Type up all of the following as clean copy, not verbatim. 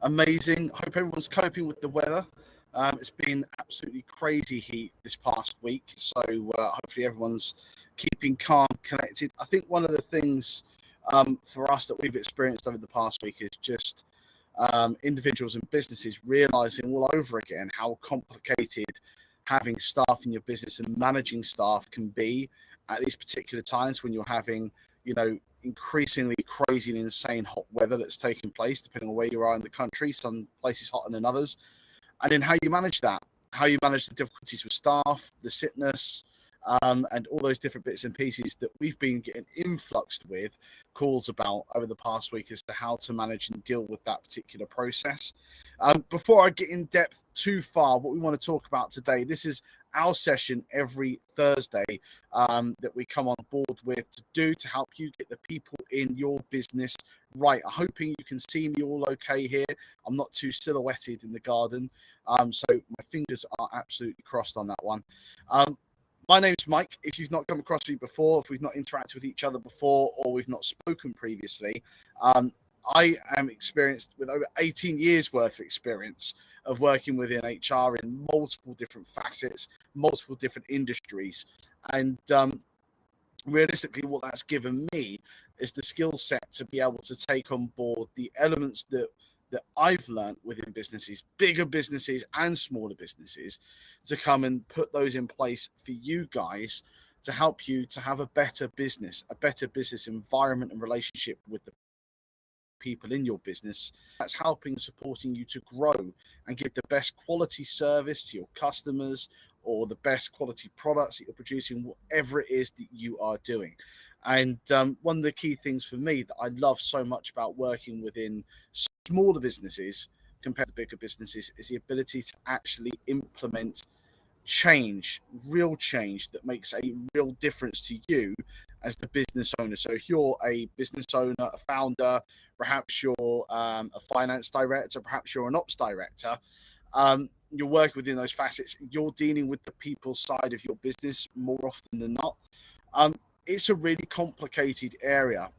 Amazing. I hope everyone's coping with the weather. It's been absolutely crazy heat this past week, so hopefully everyone's keeping calm, connected. I think one of the things for us that we've experienced over the past week is just individuals and businesses realizing all over again how complicated having staff in your business and managing staff can be at these particular times when you're having, increasingly crazy and insane hot weather that's taking place, depending on where you are in the country. Some places hotter than others. And then how you manage that, how you manage the difficulties with staff, the sickness, and all those different bits and pieces that we've been getting influxed with calls about over the past week as to how to manage and deal with that particular process. Before I get in depth too far, what we want to talk about today, this is our session every Thursday that we come on board with to help you get the people in your business right. I'm hoping you can see me all okay here. I'm not too silhouetted in the garden, so my fingers are absolutely crossed on that one. My name's Mike. If you've not come across me before, if we've not interacted with each other before, or we've not spoken previously, I am experienced with over 18 years worth of experience of working within HR in multiple different facets, multiple different industries. And realistically, what that's given me is the skill set to be able to take on board the elements that I've learned within businesses, bigger businesses and smaller businesses, to come and put those in place for you guys to help you to have a better business environment and relationship with the people in your business. That's helping, supporting you to grow and give the best quality service to your customers or the best quality products that you're producing, whatever it is that you are doing. And one of the key things for me that I love so much about working within smaller businesses compared to bigger businesses is the ability to actually implement change, real change that makes a real difference to you as the business owner. So if you're a business owner, a founder, perhaps you're a finance director, perhaps you're an ops director, you're working within those facets, you're dealing with the people side of your business more often than not. It's a really complicated area,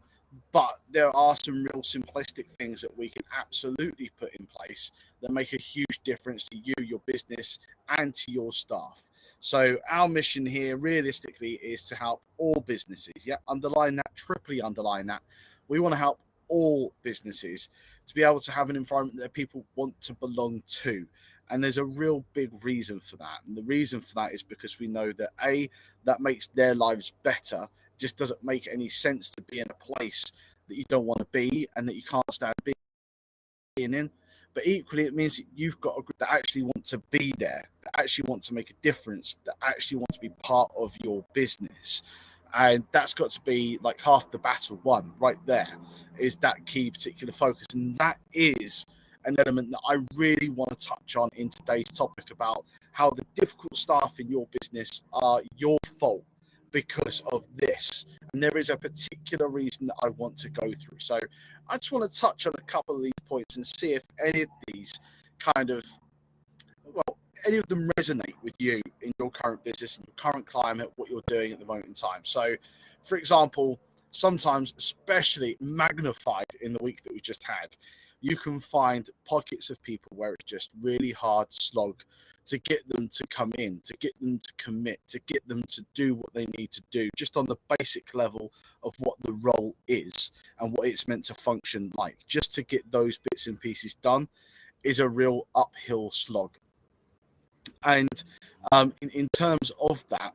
but there are some real simplistic things that we can absolutely put in place that make a huge difference to you, your business, and to your staff. So our mission here realistically is to help all businesses. Yeah, underline that, triply underline that. We want to help all businesses to be able to have an environment that people want to belong to. And there's a real big reason for that. And the reason for that is because we know that that makes their lives better. It just doesn't make any sense to be in a place that you don't want to be and that you can't stand being in. But equally, it means that you've got a group that actually want to be there, that actually want to make a difference, that actually want to be part of your business. And that's got to be like half the battle won right there, is that key particular focus. And that is an element that I really want to touch on in today's topic about how the difficult staff in your business are your fault because of this. And there is a particular reason that I want to go through. So I just want to touch on a couple of these points and see if any of these kind of, well, any of them resonate with you in your current business, in your current climate, what you're doing at the moment in time. So, for example, sometimes, especially magnified in the week that we just had, you can find pockets of people where it's just really hard slog to get them to come in, to get them to commit, to get them to do what they need to do, just on the basic level of what the role is and what it's meant to function like. Just to get those bits and pieces done is a real uphill slog. And in terms of that,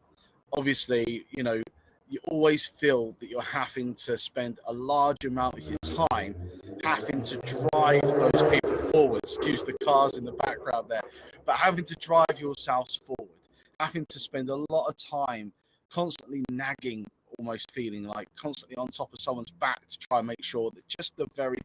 obviously, you always feel that you're having to spend a large amount of your time having to drive those people forward. Excuse the cars in the background there, but having to drive yourselves forward, having to spend a lot of time constantly nagging, almost feeling like constantly on top of someone's back to try and make sure that just the very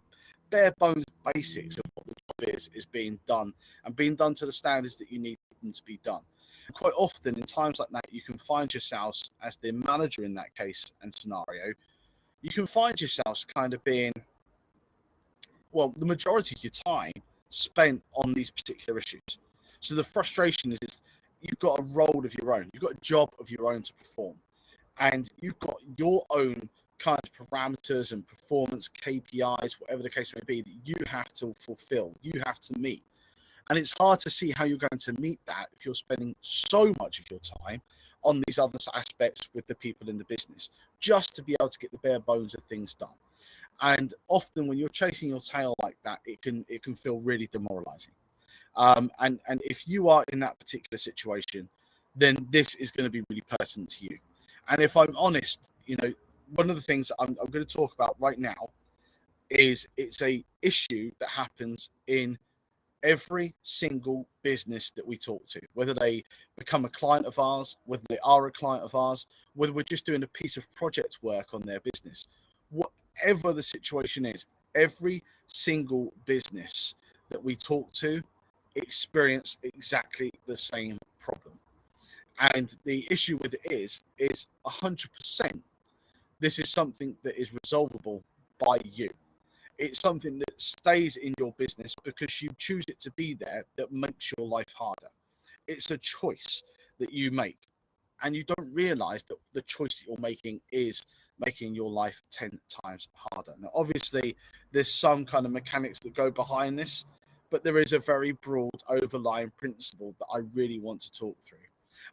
bare bones basics of what the job is being done and being done to the standards that you need them to be done. And quite often in times like that, you can find yourselves as the manager in that case and scenario, you can find yourselves kind of being, well, the majority of your time spent on these particular issues. So the frustration is you've got a role of your own, you've got a job of your own to perform, and you've got your own kind of parameters and performance KPIs, whatever the case may be, that you have to fulfill, you have to meet. And it's hard to see how you're going to meet that if you're spending so much of your time on these other aspects with the people in the business, just to be able to get the bare bones of things done. And often when you're chasing your tail like that, it can feel really demoralizing. And if you are in that particular situation, then this is going to be really pertinent to you. And if I'm honest, one of the things I'm going to talk about right now is it's a issue that happens in every single business that we talk to, whether they become a client of ours, whether they are a client of ours, whether we're just doing a piece of project work on their business, whatever the situation is, every single business that we talk to experience exactly the same problem. And the issue with it is 100% this is something that is resolvable by you. It's something that stays in your business because you choose it to be there that makes your life harder. It's a choice that you make. And you don't realize that the choice that you're making is making your life 10 times harder. Now, obviously, there's some kind of mechanics that go behind this, but there is a very broad overlying principle that I really want to talk through.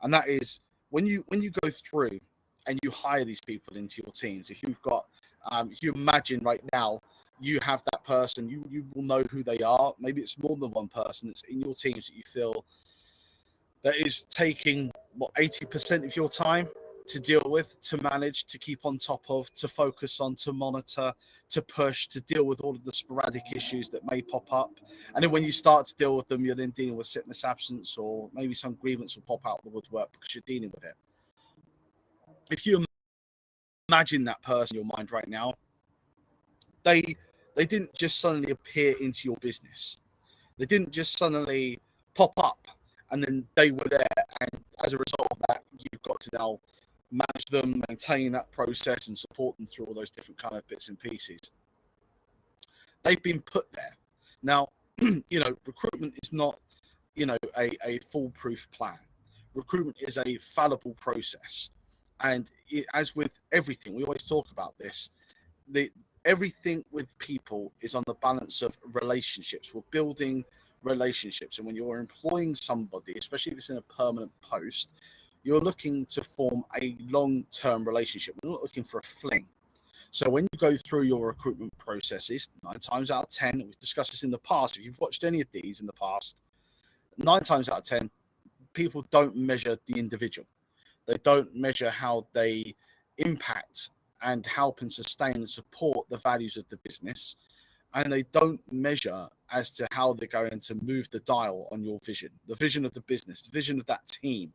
And that is when you go through and you hire these people into your teams, if you imagine right now you have that person, you will know who they are. Maybe it's more than one person that's in your teams that you feel that is taking 80% of your time to deal with, to manage, to keep on top of, to focus on, to monitor, to push, to deal with all of the sporadic issues that may pop up. And then when you start to deal with them, you're then dealing with sickness absence, or maybe some grievance will pop out of the woodwork because you're dealing with it. If you imagine that person in your mind right now, they they didn't just suddenly appear into your business. They didn't just suddenly pop up and then they were there. And as a result of that, you've got to now manage them, maintain that process, and support them through all those different kind of bits and pieces. They've been put there. Now, recruitment is not, a foolproof plan. Recruitment is a fallible process. And as with everything, we always talk about this, the everything with people is on the balance of relationships. We're building relationships, and when you're employing somebody, especially if it's in a permanent post, you're looking to form a long-term relationship. We're not looking for a fling. So when you go through your recruitment processes, 9 times out of 10, we've discussed this in the past, if you've watched any of these in the past, 9 times out of 10, people don't measure the individual. They don't measure how they impact and help and sustain and support the values of the business. And they don't measure as to how they're going to move the dial on your vision, the vision of the business, the vision of that team.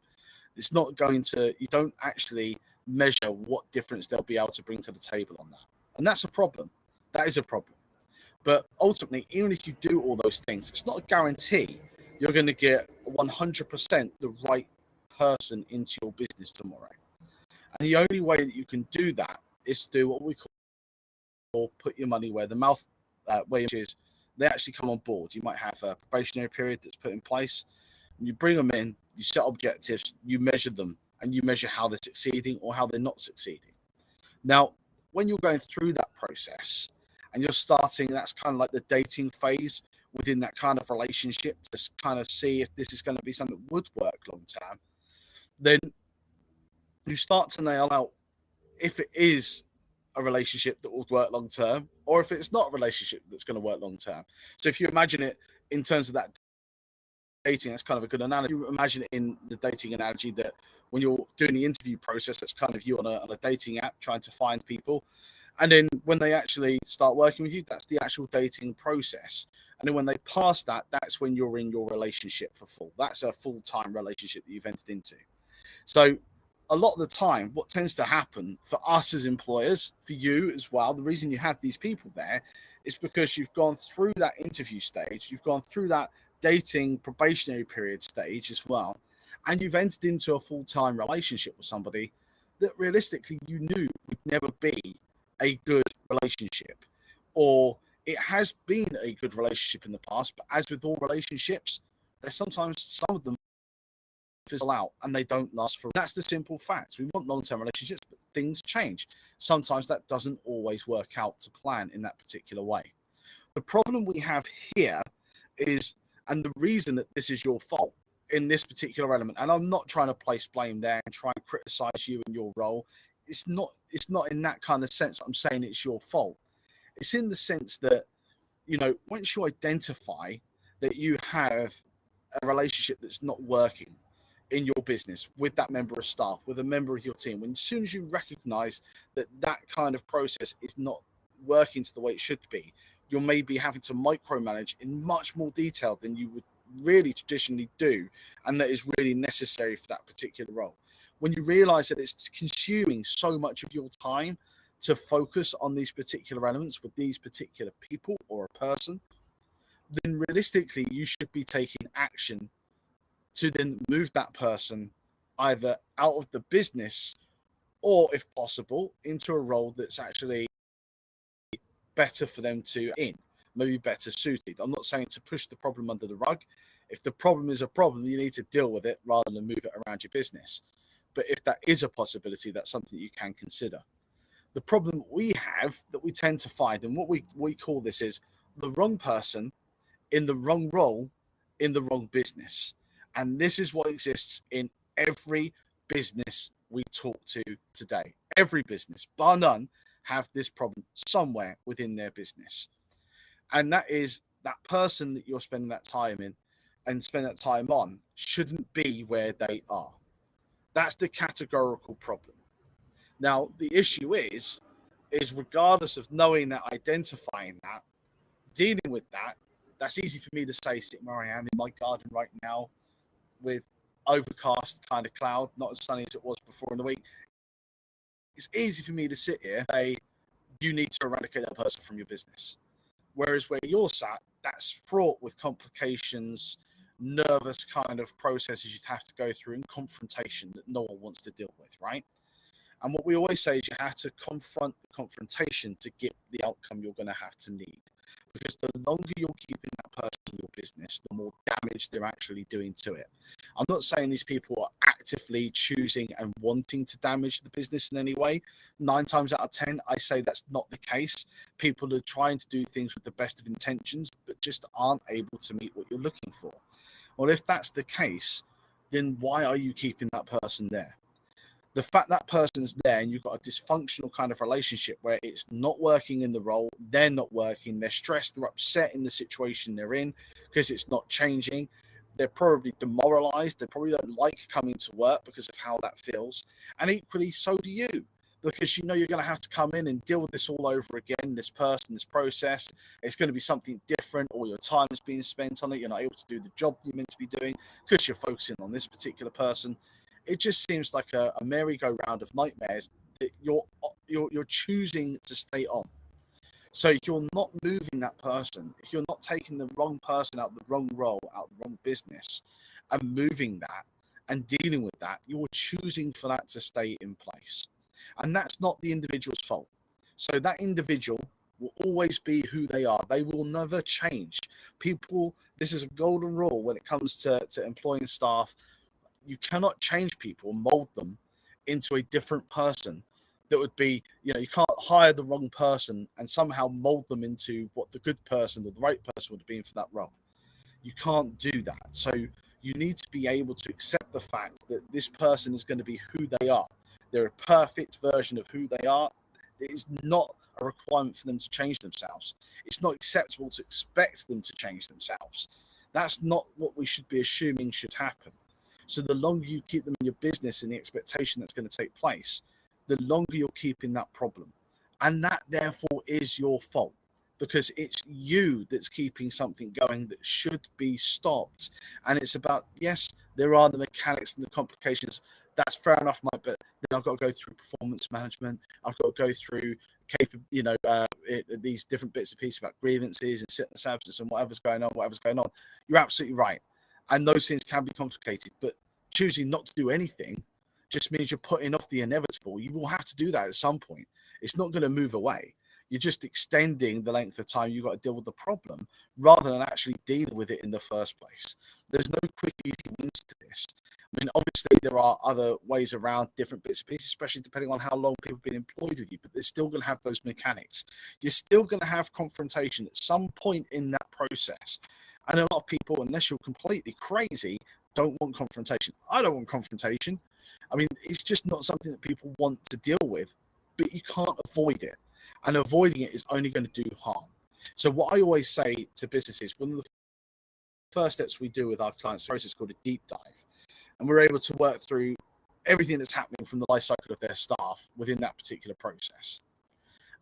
It's not going to, you don't actually measure what difference they'll be able to bring to the table on that. And that's a problem. That is a problem. But ultimately, even if you do all those things, it's not a guarantee you're going to get 100% the right person into your business tomorrow. And the only way that you can do that is to do what we call put your money where the mouth, which is they actually come on board. You might have a probationary period that's put in place. You bring them in, you set objectives, you measure them, and you measure how they're succeeding or how they're not succeeding. Now, when you're going through that process and you're starting, that's kind of like the dating phase within that kind of relationship to kind of see if this is going to be something that would work long term, then you start to nail out if it is a relationship that will work long term or if it's not a relationship that's going to work long term. So if you imagine it in terms of that dating, that's kind of a good analogy. You imagine it in the dating analogy that when you're doing the interview process, that's kind of you on a dating app trying to find people. And then when they actually start working with you, that's the actual dating process. And then when they pass that, that's when you're in your relationship for full. That's a full-time relationship that you've entered into. So a lot of the time, what tends to happen for us as employers, for you as well, the reason you have these people there is because you've gone through that interview stage, you've gone through that dating probationary period stage as well, and you've entered into a full-time relationship with somebody that realistically you knew would never be a good relationship, or it has been a good relationship in the past, but as with all relationships, there's sometimes some of them fizzle out and they don't last for. That's the simple fact. We want long-term relationships, but things change. Sometimes that doesn't always work out to plan in that particular way. The problem we have here is, and the reason that this is your fault in this particular element, and I'm not trying to place blame there and try and criticize you and your role. It's not in that kind of sense that I'm saying it's your fault. It's in the sense that, once you identify that you have a relationship that's not working in your business with that member of staff, with a member of your team, as soon as you recognize that that kind of process is not working to the way it should be, you're maybe having to micromanage in much more detail than you would really traditionally do, and that is really necessary for that particular role. When you realize that it's consuming so much of your time to focus on these particular elements with these particular people or a person, then realistically you should be taking action to then move that person either out of the business or, if possible, into a role that's actually better for them to in, maybe better suited. I'm not saying to push the problem under the rug. If the problem is a problem, you need to deal with it rather than move it around your business. But if that is a possibility, that's something you can consider. The problem we have that we tend to find, and what we call this, is the wrong person in the wrong role in the wrong business. And this is what exists in every business we talk to today. Every business, bar none, have this problem somewhere within their business. And that is that person that you're spending that time in and spend that time on shouldn't be where they are. That's the categorical problem. Now, the issue is regardless of knowing that, identifying that, dealing with that, that's easy for me to say sitting where I am in my garden right now with overcast kind of cloud, not as sunny as it was before in the week. It's easy for me to sit here and say, you need to eradicate that person from your business. Whereas where you're sat, that's fraught with complications, nervous kind of processes you'd have to go through, and confrontation that no one wants to deal with, right? And what we always say is you have to confront the confrontation to get the outcome you're going to have to need. Because the longer you're keeping that person in your business, the more damage they're actually doing to it. I'm not saying these people are actively choosing and wanting to damage the business in any way. 9 times out of 10, I say that's not the case. People are trying to do things with the best of intentions, but just aren't able to meet what you're looking for. Well, if that's the case, then why are you keeping that person there? The fact that person's there and you've got a dysfunctional kind of relationship where it's not working in the role, they're not working, they're stressed, they're upset in the situation they're in because it's not changing. They're probably demoralized. They probably don't like coming to work because of how that feels. And equally, so do you, because you're going to have to come in and deal with this all over again, this person, this process. It's going to be something different. All your time is being spent on it. You're not able to do the job you're meant to be doing because you're focusing on this particular person. It just seems like a merry-go-round of nightmares that you're choosing to stay on. So you're not moving that person. If you're not taking the wrong person out of the wrong role, out of the wrong business, and moving that and dealing with that, you're choosing for that to stay in place. And that's not the individual's fault. So that individual will always be who they are. They will never change. People, this is a golden rule when it comes to employing staff. You cannot change people, mold them into a different person. That would be, you can't hire the wrong person and somehow mold them into what the good person or the right person would have been for that role. You can't do that. So you need to be able to accept the fact that this person is going to be who they are. They're a perfect version of who they are. It is not a requirement for them to change themselves. It's not acceptable to expect them to change themselves. That's not what we should be assuming should happen. So the longer you keep them in your business and the expectation that's going to take place, the longer you're keeping that problem. And that therefore is your fault, because it's you that's keeping something going that should be stopped. And it's about, yes, there are the mechanics and the complications. That's fair enough, Mike, but then I've got to go through performance management. I've got to go through these different bits and pieces about grievances and sickness absence and whatever's going on. You're absolutely right. And those things can be complicated, but choosing not to do anything just means you're putting off the inevitable. You will have to do that at some point. It's not going to move away. You're just extending the length of time you've got to deal with the problem rather than actually deal with it in the first place. There's no quick, easy wins to this. I mean, obviously, there are other ways around different bits and pieces, especially depending on how long people have been employed with you, but they're still going to have those mechanics. You're still going to have confrontation at some point in that process. And a lot of people, unless you're completely crazy, don't want confrontation. I don't want confrontation. I mean, it's just not something that people want to deal with, but you can't avoid it. And avoiding it is only going to do harm. So, what I always say to businesses, one of the first steps we do with our clients' process is called a deep dive. And we're able to work through everything that's happening from the life cycle of their staff within that particular process.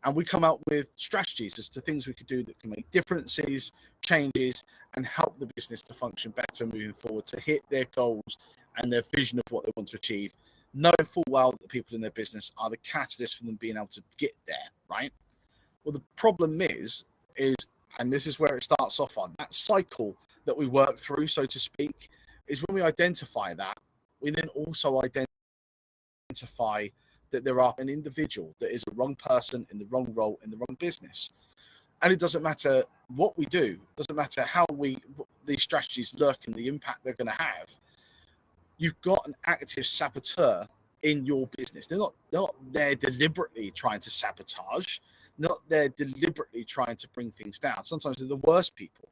And we come out with strategies as to things we could do that can make differences, changes, and help the business to function better moving forward to hit their goals and their vision of what they want to achieve, knowing full well that the people in their business are the catalyst for them being able to get there, right? Well, the problem is, and this is where it starts off on, that cycle that we work through, so to speak, is when we identify that, we then also identify that there are an individual that is a wrong person in the wrong role in the wrong business. And it doesn't matter what we do, it doesn't matter how these strategies look and the impact they're going to have. You've got an active saboteur in your business. They're not there deliberately trying to sabotage, not there deliberately trying to bring things down. Sometimes they're the worst people.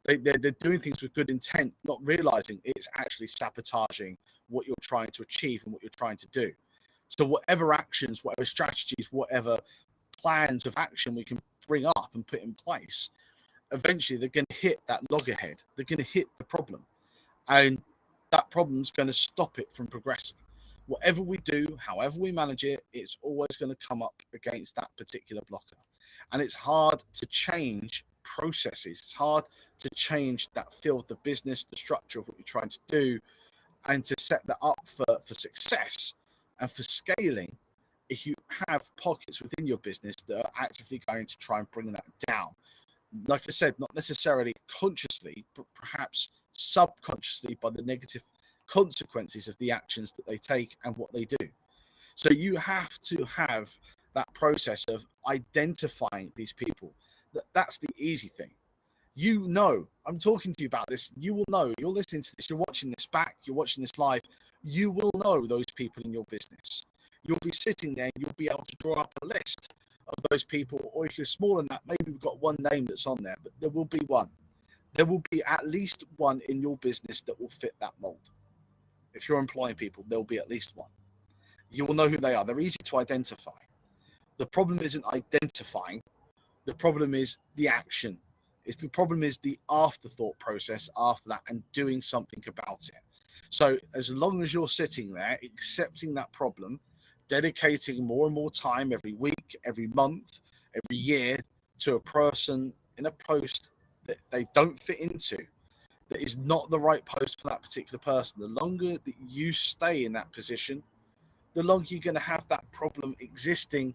They're doing things with good intent, not realizing it's actually sabotaging what you're trying to achieve and what you're trying to do. So whatever actions, whatever strategies, whatever plans of action we can bring up and put in place, eventually they're going to hit that loggerhead. They're going to hit the problem. And that problem's going to stop it from progressing. Whatever we do, however we manage it, it's always going to come up against that particular blocker. And it's hard to change processes. It's hard to change that feel of the business, the structure of what you're trying to do, and to set that up for success and for scaling if you have pockets within your business that are actively going to try and bring that down. Like I said, not necessarily consciously, but perhaps subconsciously by the negative consequences of the actions that they take and what they do. So you have to have that process of identifying these people. That's the easy thing. You know, I'm talking to you about this. You will know, you're listening to this, you're watching this back, you're watching this live. You will know those people in your business. You'll be sitting there and you'll be able to draw up a list of those people, or if you're smaller than that, maybe we've got one name that's on there, but there will be one. There will be at least one in your business that will fit that mold. If you're employing people, there will be at least one. You will know who they are. They're easy to identify. The problem isn't identifying. The problem is the action. The problem is the afterthought process after that and doing something about it. So as long as you're sitting there accepting that problem, dedicating more and more time every week, every month, every year to a person in a post that they don't fit into, that is not the right post for that particular person, the longer that you stay in that position, the longer you're going to have that problem existing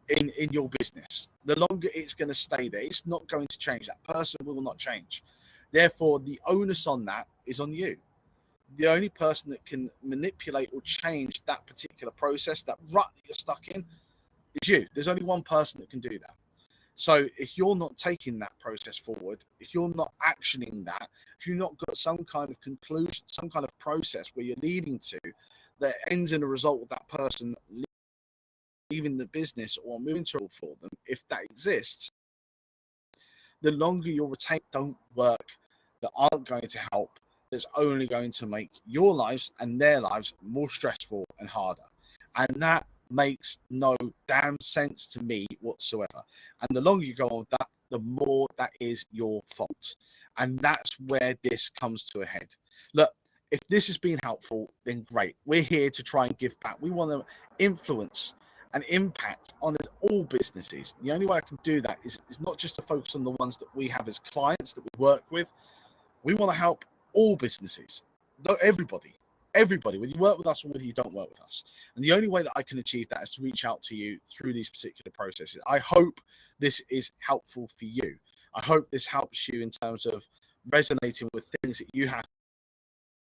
in your business. The longer it's going to stay there, it's not going to change. That person will not change. Therefore, the onus on that is on you. The only person that can manipulate or change that particular process, that rut that you're stuck in, is you. There's only one person that can do that. So if you're not taking that process forward, if you're not actioning that, if you've not got some kind of conclusion, some kind of process where you're leading to that ends in a result of that person leaving the business or moving to for them, if that exists, the longer your retain don't work, that aren't going to help, that's only going to make your lives and their lives more stressful and harder. And that makes no damn sense to me whatsoever. And the longer you go on with that, the more that is your fault. And that's where this comes to a head. Look, if this has been helpful, then great. We're here to try and give back. We want to influence and impact on all businesses. The only way I can do that is not just to focus on the ones that we have as clients that we work with. We want to help all businesses, everybody, whether you work with us or whether you don't work with us. And the only way that I can achieve that is to reach out to you through these particular processes. I hope this is helpful for you. I hope this helps you in terms of resonating with things that you have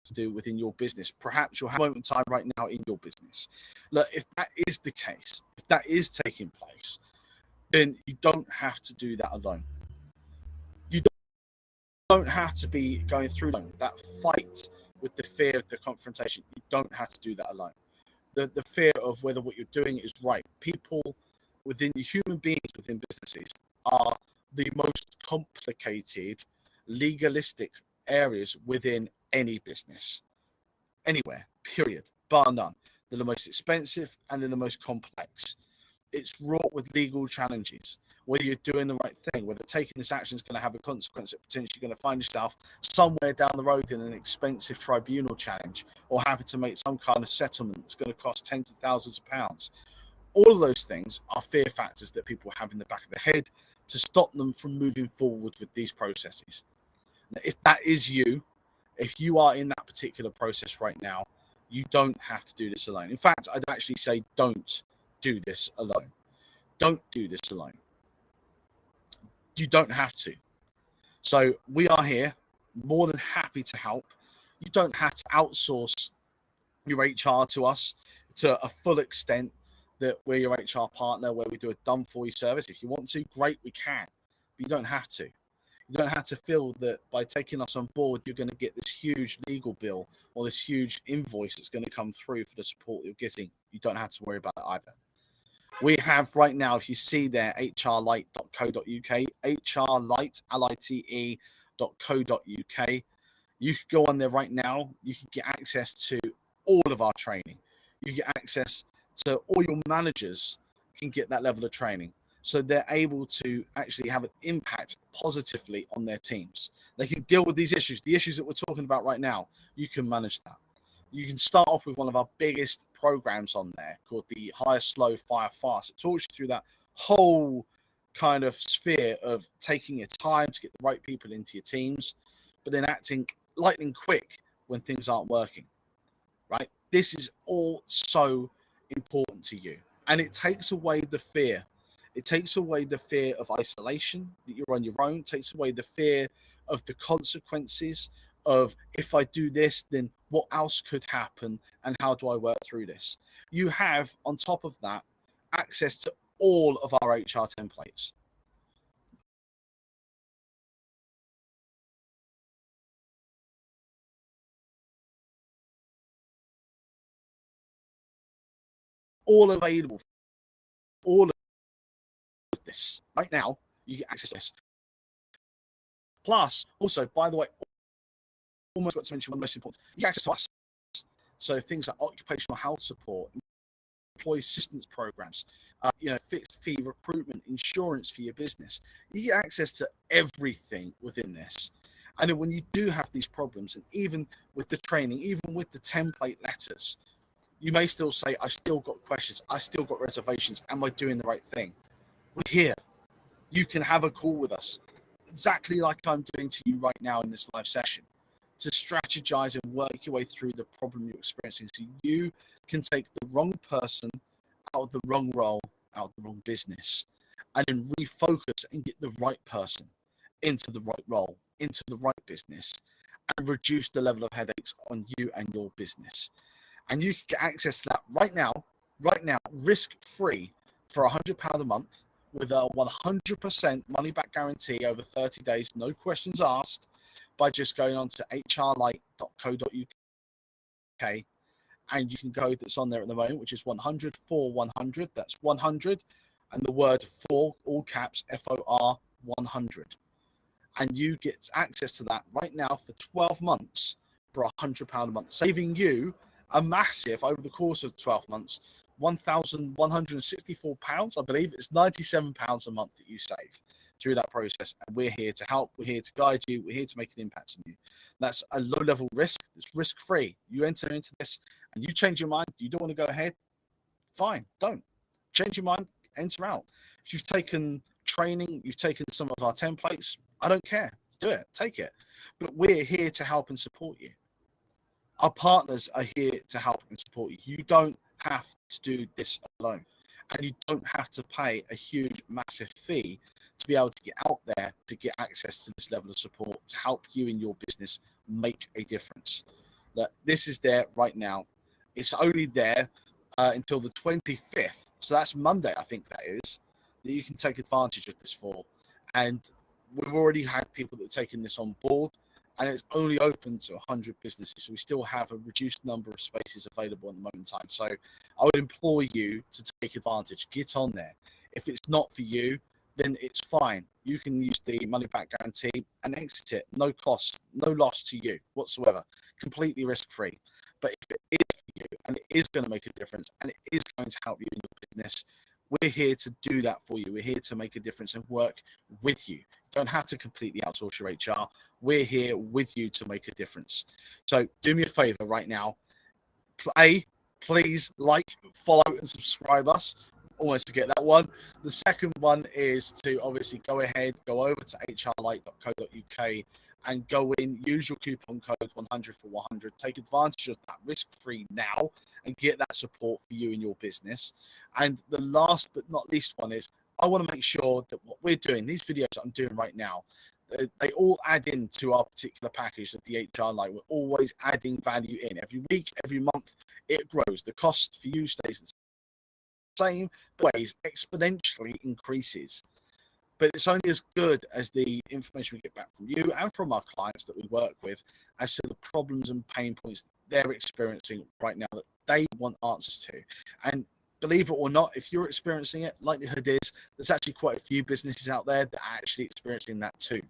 to do within your business. Perhaps you'll have a moment in time right now in your business. Look, if that is the case, if that is taking place, then you don't have to do that alone. You don't have to be going through that fight with the fear of the confrontation. You don't have to do that alone. The fear of whether what you're doing is right. People within human beings within businesses are the most complicated, legalistic areas within any business, anywhere, period, bar none. They're the most expensive and they're the most complex. It's wrought with legal challenges. Whether you're doing the right thing, whether taking this action is going to have a consequence that potentially going to find yourself somewhere down the road in an expensive tribunal challenge, or having to make some kind of settlement that's going to cost tens of thousands of pounds. All of those things are fear factors that people have in the back of their head to stop them from moving forward with these processes. Now, if that is you, if you are in that particular process right now, you don't have to do this alone. In fact, I'd actually say don't do this alone. Don't do this alone. You don't have to. So we are here, more than happy to help. You don't have to outsource your HR to us to a full extent, that we're your HR partner where we do a done for you service. If you want to, great, we can. But you don't have to. You don't have to feel that by taking us on board, you're going to get this huge legal bill or this huge invoice that's going to come through for the support you're getting. You don't have to worry about it either. We have right now, if you see there, hrlite.co.uk, hrlite, Lite.co.uk. You can go on there right now. You can get access to all of our training. You get access to all your managers can get that level of training. So they're able to actually have an impact positively on their teams. They can deal with these issues. The issues that we're talking about right now, you can manage that. You can start off with one of our biggest programs on there called the Hire Slow, Fire Fast. It talks you through that whole kind of sphere of taking your time to get the right people into your teams, but then acting lightning quick when things aren't working, right? This is all so important to you. And it takes away the fear. It takes away the fear of isolation, that you're on your own. It takes away the fear of the consequences of, if I do this, then what else could happen and how do I work through this? You have, on top of that, access to all of our HR templates. All available, all of this. Right now, you get access to this. Plus, also, by the way, almost got to mention one of the most important, you get access to us. So things like occupational health support, employee assistance programs, fixed fee recruitment, insurance for your business. You get access to everything within this. And then when you do have these problems, and even with the training, even with the template letters, you may still say, I've still got questions, I've still got reservations, am I doing the right thing? We're here. You can have a call with us, exactly like I'm doing to you right now in this live session, to strategize and work your way through the problem you're experiencing, so you can take the wrong person out of the wrong role, out of the wrong business, and then refocus and get the right person into the right role, into the right business, and reduce the level of headaches on you and your business. And you can get access to that right now, risk-free for £100 a month with a 100% money-back guarantee over 30 days, no questions asked, by just going on to hrlite.co.uk, and you can code that's on there at the moment, which is 100 for 100. That's 100, and the word for, all caps, FOR 100. And you get access to that right now for 12 months for £100 a month, saving you a massive, over the course of 12 months, £1,164, I believe. It's £97 a month that you save through that process. And we're here to help. We're here to guide you. We're here to make an impact on you. That's a low-level risk. It's risk-free. You enter into this and you change your mind. You don't want to go ahead? Fine, don't. Change your mind, enter out. If you've taken training, you've taken some of our templates, I don't care. Do it. Take it. But we're here to help and support you. Our partners are here to help and support you. You don't have to do this alone. And you don't have to pay a huge, massive fee to be able to get out there to get access to this level of support to help you in your business make a difference. Look, this is there right now. It's only there until the 25th. So that's Monday, I think that is, that you can take advantage of this for. And we've already had people that have taken this on board, and it's only open to 100 businesses. So we still have a reduced number of spaces available at the moment in time. So I would implore you to take advantage, get on there. If it's not for you, then it's fine. You can use the money back guarantee and exit it. No cost, no loss to you whatsoever. Completely risk free. But if it is for you and it is going to make a difference and it is going to help you in your business, we're here to do that for you. We're here to make a difference and work with you. You don't have to completely outsource your HR. We're here with you to make a difference. So do me a favor right now. Please like, follow, and subscribe us. Almost to get that one. The second one is to obviously go over to hrlight.co.uk and go in, use your coupon code 100 for 100. Take advantage of that risk-free now and get that support for you and your business. And the last but not least one is I want to make sure that what we're doing, these videos that I'm doing right now, they all add into our particular package of the HR Light. We're always adding value in. Every week, every month, it grows. The cost for you stays the same, ways exponentially increases. But it's only as good as the information we get back from you and from our clients that we work with as to the problems and pain points they're experiencing right now that they want answers to. And believe it or not, if you're experiencing it, likelihood is there's actually quite a few businesses out there that are actually experiencing that too.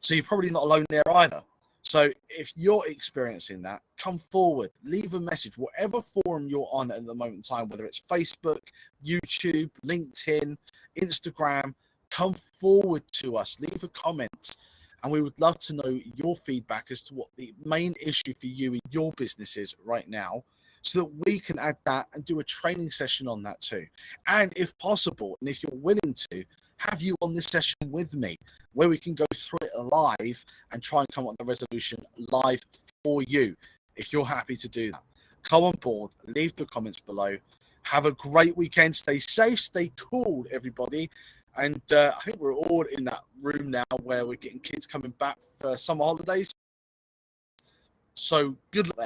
So you're probably not alone there either. So if you're experiencing that, come forward, leave a message, whatever forum you're on at the moment in time, whether it's Facebook, YouTube, LinkedIn, Instagram, come forward to us, leave a comment, and we would love to know your feedback as to what the main issue for you in your business is right now, so that we can add that and do a training session on that too. And if possible, and if you're willing to, have you on this session with me where we can go through it live and try and come up with a resolution live for you. If you're happy to do that, come on board, leave the comments below. Have a great weekend. Stay safe, stay cool, everybody. And I think we're all in that room now where we're getting kids coming back for summer holidays. So good luck there.